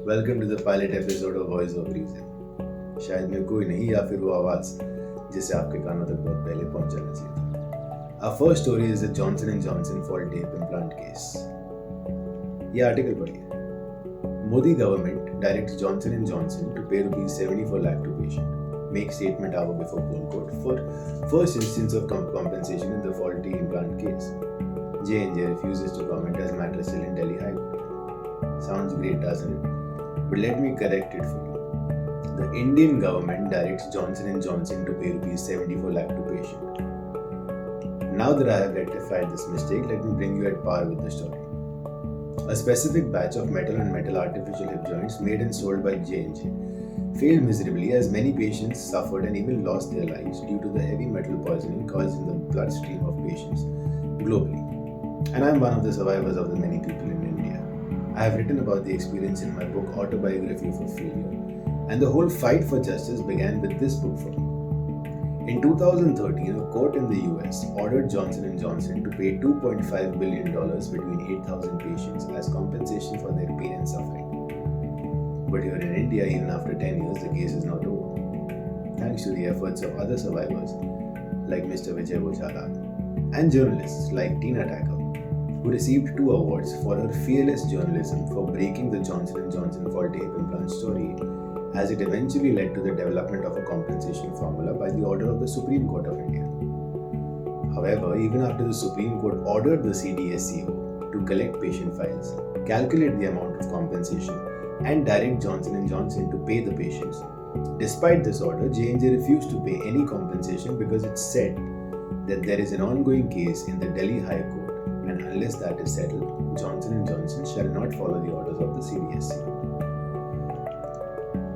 Welcome to the pilot episode of voice of reason. शायद मैं कोई नहीं या फिर वो आवाज़ जिसे आपके कानों तक बहुत पहले पहुंच जाना चाहिए था। Our first story is the Johnson and Johnson fault tape implant case. ये आर्टिकल पढ़िए। Modi government directs Johnson and Johnson to pay rupees 74 lakh to patient. Make statement hour before poll court for first instance of compensation in the faulty implant case. J&J refuses to comment as matter still in Delhi High Court. Sounds great, doesn't it? But let me correct it for you. The Indian government directs Johnson and Johnson to pay rupees 74 lakh to patient. Now that I have rectified this mistake, let me bring you at par with the story. A specific batch of metal and metal artificial hip joints made and sold by J&J failed miserably as many patients suffered and even lost their lives due to the heavy metal poisoning caused in the bloodstream of patients globally. And I am one of the survivors of the many people in India. I have written about the experience in my book Autobiography of a Failure, and the whole fight for justice began with this book for me. In 2013, a court in the U.S. ordered Johnson & Johnson to pay $2.5 billion between 8,000 patients as compensation for their pain and suffering. But here in India, even after 10 years, the case is not over. Thanks to the efforts of other survivors like Mr. Vijay Bojala and journalists like Tina Thakur, who received 2 awards for her fearless journalism for breaking the Johnson & Johnson faulty hip implant story, as it eventually led to the development of a compensation formula by the order of the Supreme Court of India. However, even after the Supreme Court ordered the CDSCO to collect patient files, calculate the amount of compensation, and direct Johnson & Johnson to pay the patients, despite this order, J&J refused to pay any compensation because it said that there is an ongoing case in the Delhi High Court, and unless that is settled, Johnson & Johnson shall not follow the orders of the CDSCO.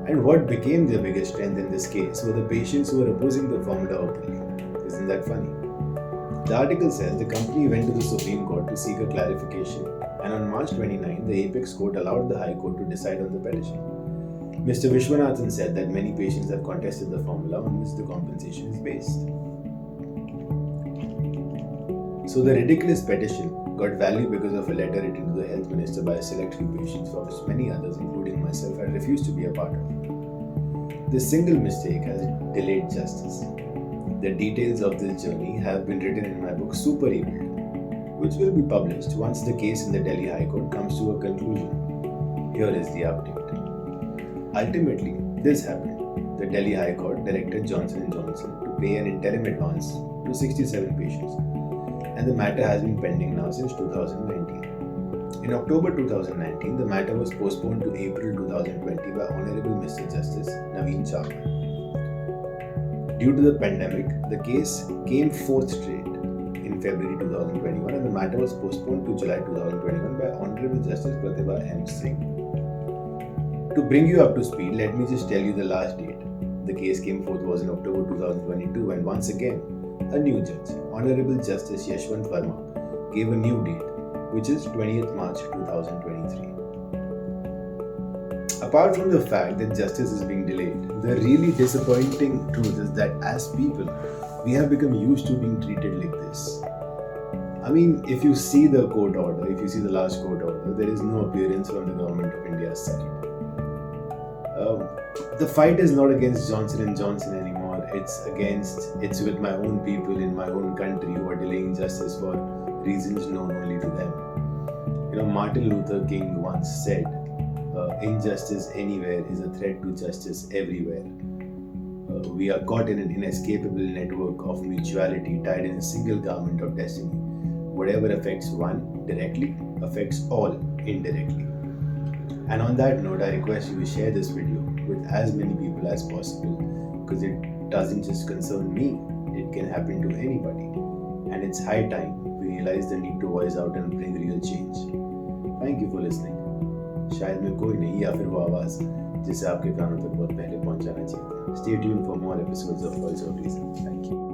And what became their biggest strength in this case were the patients who were opposing the formula openly. Isn't that funny? The article says the company went to the Supreme Court to seek a clarification, and on March 29, the Apex Court allowed the High Court to decide on the petition. Mr. Vishwanathan said that many patients have contested the formula on which the compensation is based. So the ridiculous petition got value because of a letter written to the health minister by a select few patients, for which many others, including myself, had refused to be a part of. This single mistake has delayed justice. The details of this journey have been written in my book Super Evil, which will be published once the case in the Delhi High Court comes to a conclusion. Here is the update. Ultimately, this happened. The Delhi High Court directed Johnson & Johnson to pay an interim advance to 67 patients, and the matter has been pending now since 2019. In October 2019, the matter was postponed to April 2020 by Honorable Mr. Justice Naveen Chawla. Due to the pandemic, the case came fourth straight in February 2021, and the matter was postponed to July 2021 by Honorable Justice Pratibha M. Singh. To bring you up to speed, let me just tell you the last date. The case came forth was in October 2022, and once again, a new judge, Honorable Justice Yashwant Verma, gave a new date, which is 20th March 2023. Apart from the fact that justice is being delayed, the really disappointing truth is that as people, we have become used to being treated like this. I mean, if you see the court order, if you see the last court order, there is no appearance from the government of India's side. The fight is not against Johnson & Johnson anymore. It's with my own people in my own country who are delaying justice for reasons known only to them. Martin Luther King once said, injustice anywhere is a threat to justice everywhere. We are caught in an inescapable network of mutuality tied in a single garment of destiny. Whatever affects one directly affects all indirectly. And on that note, I request you to share this video with as many people as possible, because it doesn't just concern me, it can happen to anybody. And it's high time we realize the need to voice out and bring real change. Thank you for listening. शायद मैं कोई नहीं या फिर वो आवाज़ जिसे आपके कानों तक बहुत पहले पहुंच जाना चाहिए था. Stay tuned for more episodes of Voice of Reason. Thank you.